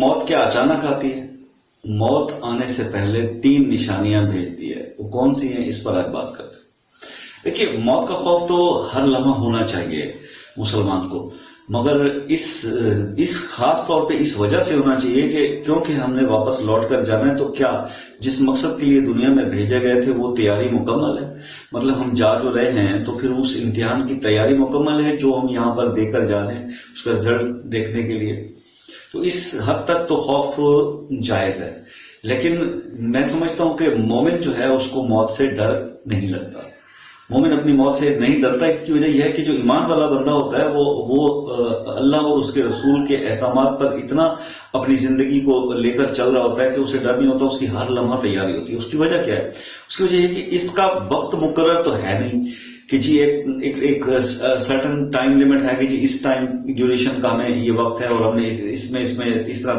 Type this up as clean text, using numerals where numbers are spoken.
موت کیا اچانک آتی ہے؟ موت آنے سے پہلے 3 نشانیاں بھیجتی ہے، وہ کون سی ہیں اس پر آج بات کرتے ہیں۔ دیکھیے، موت کا خوف تو ہر لمحہ ہونا چاہیے مسلمان کو، مگر اس خاص طور پہ اس وجہ سے ہونا چاہیے کہ کیونکہ ہم نے واپس لوٹ کر جانا ہے، تو کیا جس مقصد کے لیے دنیا میں بھیجے گئے تھے وہ تیاری مکمل ہے؟ مطلب ہم جا جو رہے ہیں تو پھر اس امتحان کی تیاری مکمل ہے جو ہم یہاں پر دے کر جا رہے ہیں، اس کا رزلٹ دیکھنے کے لیے۔ تو اس حد تک تو خوف جائز ہے، لیکن میں سمجھتا ہوں کہ مومن جو ہے اس کو موت سے ڈر نہیں لگتا۔ مومن اپنی موت سے نہیں ڈرتا، اس کی وجہ یہ ہے کہ جو ایمان والا بندہ ہوتا ہے وہ اللہ اور اس کے رسول کے احکامات پر اتنا اپنی زندگی کو لے کر چل رہا ہوتا ہے کہ اسے ڈر نہیں ہوتا، اس کی ہر لمحہ تیاری ہوتی ہے۔ اس کی وجہ کیا ہے؟ اس کی وجہ یہ کہ اس کا وقت مقرر تو ہے نہیں کہ جی ایک سرٹن ٹائم لمٹ ہے کہ جی اس ٹائم ڈیوریشن کا ہمیں یہ وقت ہے اور ہم نے اس میں اس طرح